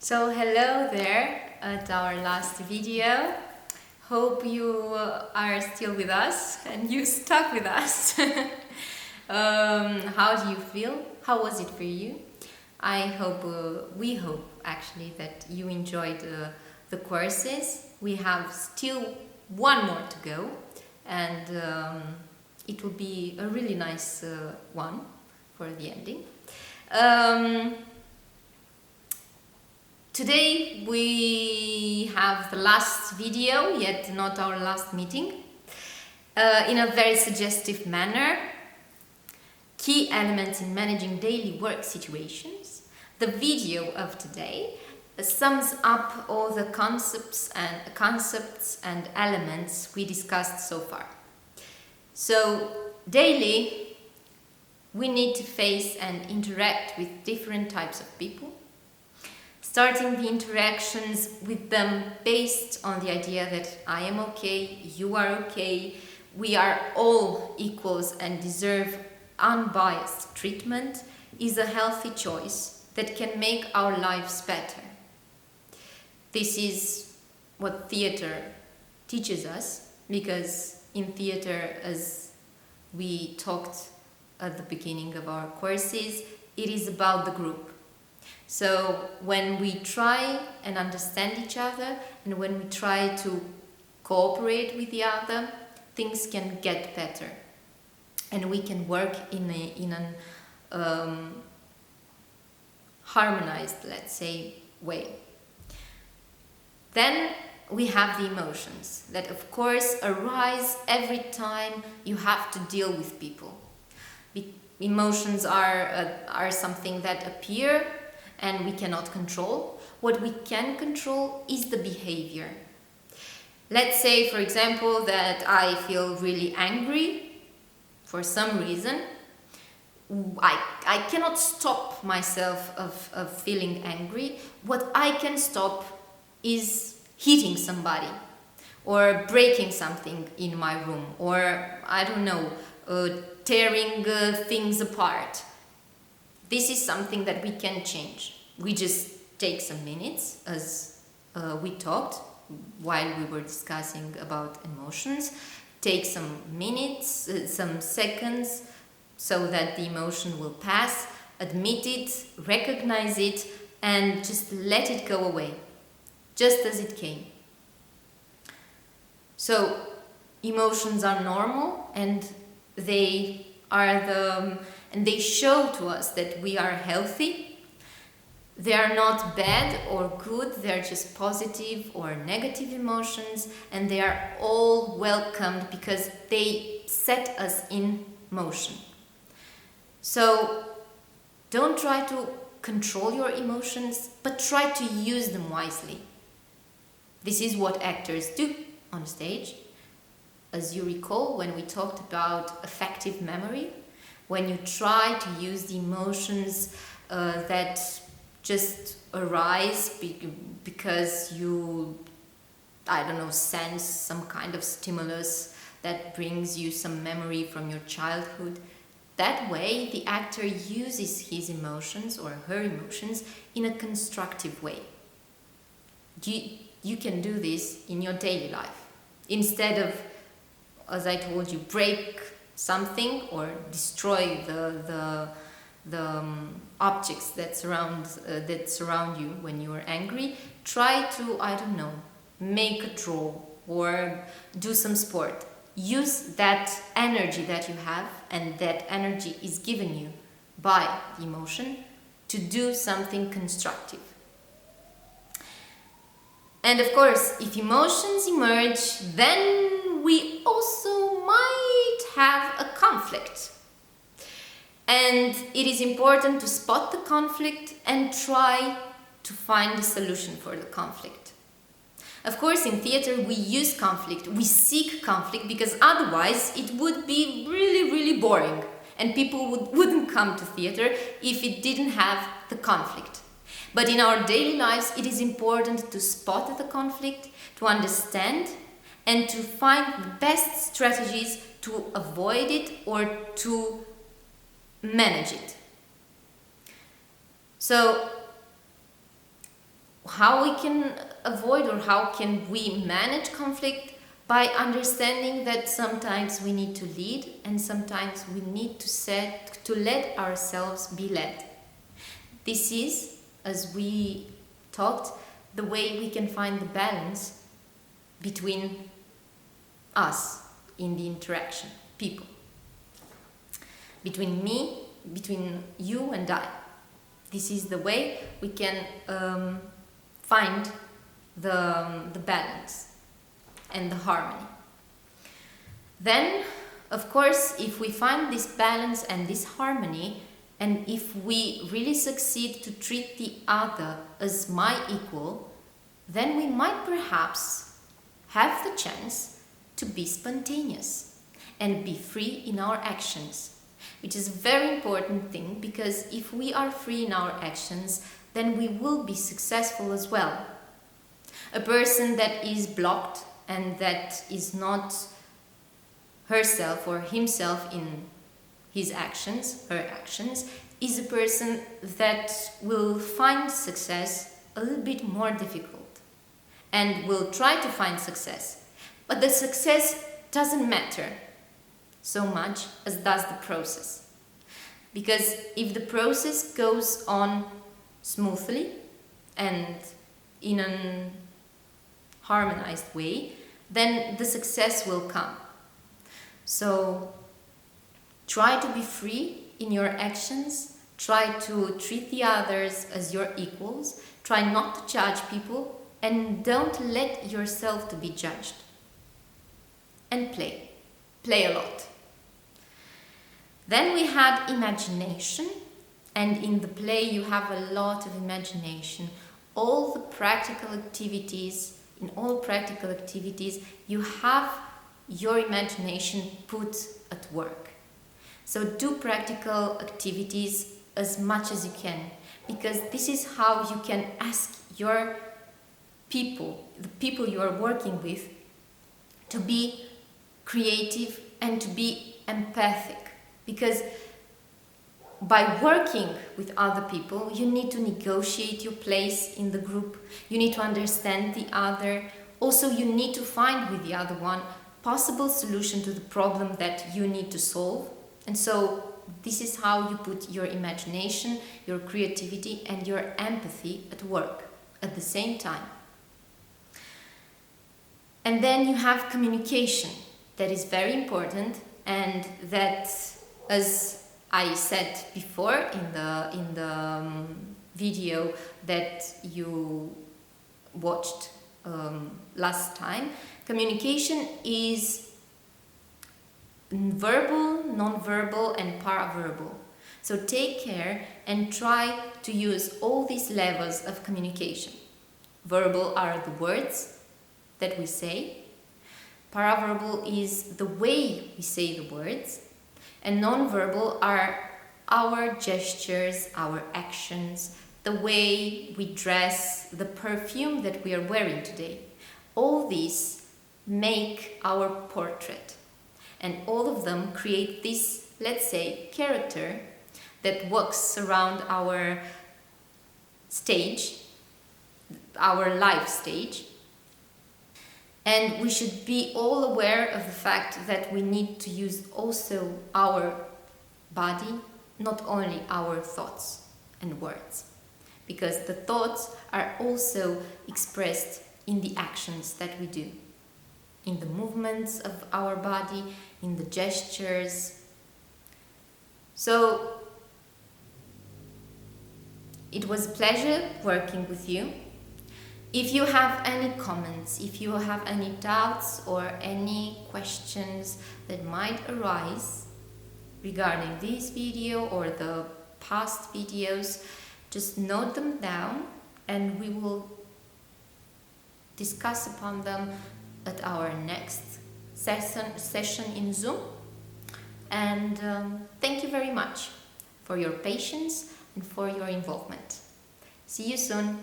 So hello there at our last video. Hope you are still with us and you stuck with us. How do you feel? How was it for you? I hope, we hope actually that you enjoyed the courses. We have still one more to go and it will be a really nice one for the ending. Today we have the last video, yet not our last meeting, in a very suggestive manner. Key elements in managing daily work situations. The video of today sums up all the concepts and elements we discussed so far. So daily we need to face and interact with different types of people, starting the interactions with them based on the idea that I am okay, you are okay, we are all equals and deserve unbiased treatment is a healthy choice that can make our lives better. This is what theater teaches us, because in theater, as we talked at the beginning of our courses, it is about the group. So when we try and understand each other and when we try to cooperate with the other, things can get better and we can work in an harmonized, let's say, way. Then we have the emotions that of course arise every time you have to deal with people. Emotions are something that appear and we cannot control. What we can control is the behavior. Let's say, for example, that I feel really angry for some reason. I cannot stop myself of feeling angry. What I can stop is hitting somebody or breaking something in my room, or I don't know, tearing things apart. This is something that we can change. We just take some minutes, as we talked while we were discussing about emotions. Take some minutes, some seconds, so that the emotion will pass. Admit it, recognize it, and just let it go away, just as it came. So emotions are normal, and they show to us that we are healthy. They are not bad or good, they're just positive or negative emotions, and they are all welcomed because they set us in motion. So don't try to control your emotions, but try to use them wisely. This is what actors do on stage. As you recall, when we talked about effective memory, when you try to use the emotions that just arise because you, I don't know, sense some kind of stimulus that brings you some memory from your childhood. That way, the actor uses his emotions or her emotions in a constructive way. You can do this in your daily life. Instead of, as I told you, break something or destroy the objects that surround you when you are angry, try to, I don't know, make a draw or do some sport. Use that energy that you have, and that energy is given you by the emotion, to do something constructive. And of course, if emotions emerge, then we also might have a conflict. And it is important to spot the conflict and try to find a solution for the conflict. Of course, in theater we use conflict, we seek conflict, because otherwise it would be really, really boring and people wouldn't come to theater if it didn't have the conflict. But in our daily lives, it is important to spot the conflict, to understand, and to find the best strategies to avoid it or to manage it. So how we can avoid or how can we manage conflict? By understanding that sometimes we need to lead and sometimes we need to let ourselves be led. This is, as we talked, the way we can find the balance between us in the interaction, people. Between me, between you and I. This is the way we can find the balance and the harmony. Then, of course, if we find this balance and this harmony, and if we really succeed to treat the other as my equal, then we might perhaps have the chance to be spontaneous and be free in our actions, which is a very important thing, because if we are free in our actions, then we will be successful as well. A person that is blocked and that is not herself or himself in his actions, her actions, is a person that will find success a little bit more difficult and will try to find success. But the success doesn't matter so much as does the process. Because if the process goes on smoothly and in a harmonized way, then the success will come. So try to be free in your actions, try to treat the others as your equals, try not to judge people, and don't let yourself to be judged. And play a lot. Then we had imagination, and in the play you have a lot of imagination. All the practical activities, in all practical activities, you have your imagination put at work. So do practical activities as much as you can, because this is how you can ask your people, the people you are working with, to be creative and to be empathic. Because by working with other people, you need to negotiate your place in the group. You need to understand the other. Also, you need to find with the other one possible solution to the problem that you need to solve. And so this is how you put your imagination, your creativity, and your empathy at work at the same time. And then you have communication. That is very important, and that, as I said before in the video that you watched last time, communication is verbal, non-verbal, and paraverbal. So take care and try to use all these levels of communication. Verbal are the words that we say. Paraverbal is the way we say the words. And non-verbal are our gestures, our actions, the way we dress, the perfume that we are wearing today. All these make our portrait. And all of them create this, let's say, character that walks around our stage, our life stage. And we should be all aware of the fact that we need to use also our body, not only our thoughts and words. Because the thoughts are also expressed in the actions that we do, in the movements of our body, in the gestures. So it was a pleasure working with you. If you have any comments, if you have any doubts or any questions that might arise regarding this video or the past videos, just note them down and we will discuss upon them at our next session in Zoom. And thank you very much for your patience and for your involvement. See you soon.